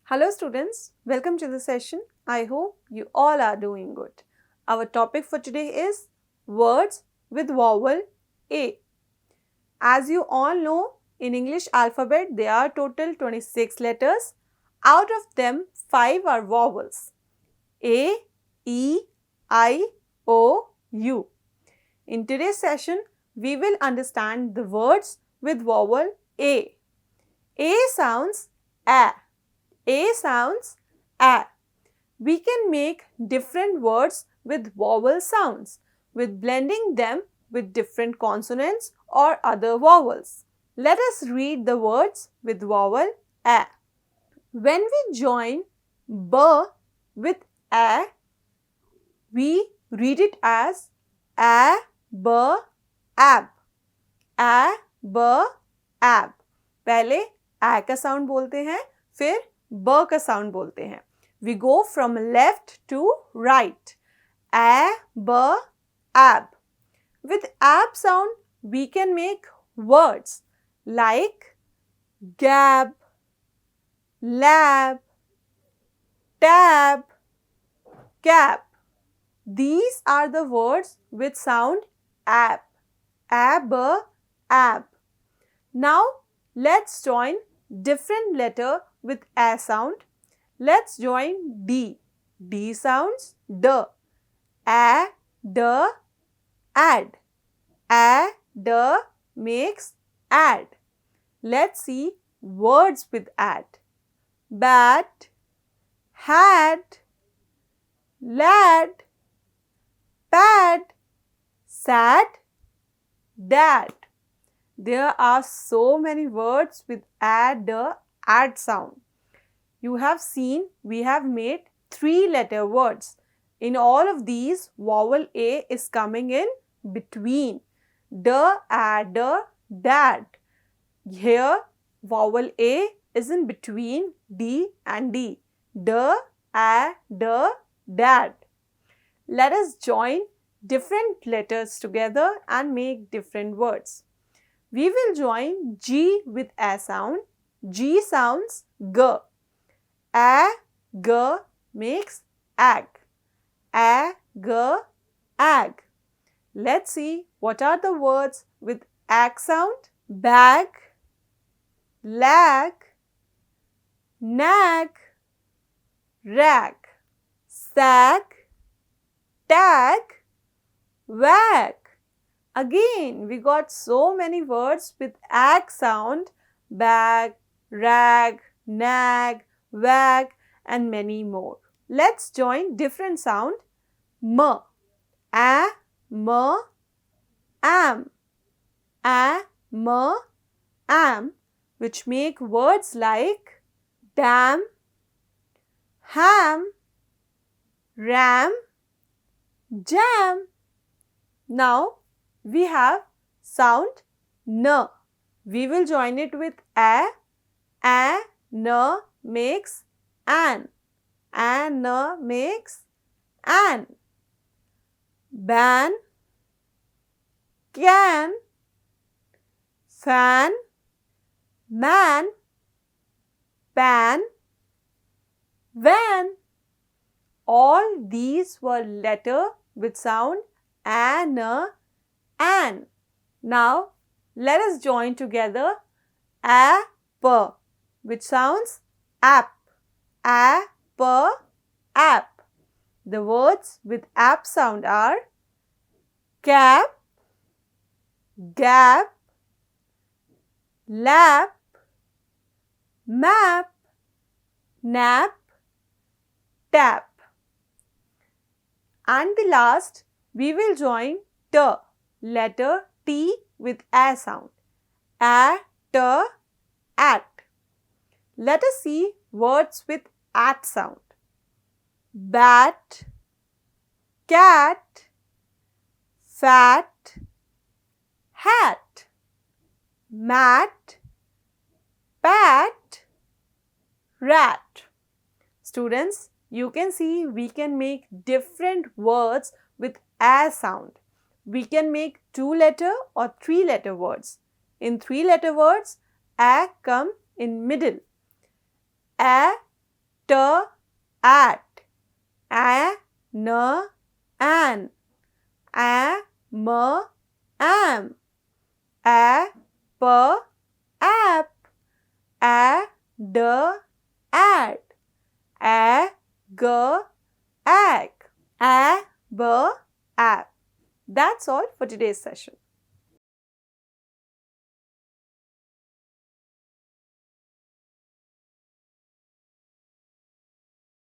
Hello students, welcome to the session. I hope you all are doing good. Our topic for today is words with vowel A. As you all know, in English alphabet there are total 26 letters. Out of them 5 are vowels. A, E, I, O, U. In today's session, we will understand the words with vowel A. A sounds A. A sounds A. We can make different words with vowel sounds with blending them with different consonants or other vowels. Let us read the words with vowel A. When we join B with A, we read it as A, B, ab. A, B, ab. पहले A का sound बोलते हैं, फिर ब का sound बोलते हैं. We go from left to right. A, b, ab. With ab sound, we can make words like gab, lab, tab, cap. These are the words with sound ab. Ab, ab. Now, let's join different letter with A sound. Let's join D. D sounds D. A, D, add. A, D makes add. Let's see words with add. Bat, had, lad, pad, sad, dad. There are so many words with add sound. You have seen we have made 3-letter words. In all of these, vowel A is coming in between. D, add, dad. Here, vowel A is in between D and D. D, add, dad. Let us join different letters together and make different words. We will join G with A sound. G sounds G. A, G makes ag. A, G, ag. Let's see what are the words with ag sound. Bag, lag, nag, rag, sag, tag, wag. Again, we got so many words with ag sound. Bag, rag, nag, wag and many more. Let's join different sound. M, a, m, am. A, m, am, which make words like dam, ham, ram, jam. Now, we have sound N. We will join it with A, N makes an. An makes an. Ban, can, fan, man, pan, van. All these were letter with sound an, an. Now, let us join together A, P, which sounds app. A, P, app. The words with app sound are cap, gap, lap, map, nap, tap. And the last, we will join T, letter T with A sound. A, T, at. Let us see words with at sound. Bat, cat, fat, hat, mat, pat, rat. Students, you can see we can make different words with A sound. We can make 2-letter or 3-letter words. In 3-letter words, A come in middle. A T, at. A, n, an. A, m, am. A, p, app. A, d, ad. A, g, ag. A, b, app. That's all for today's session.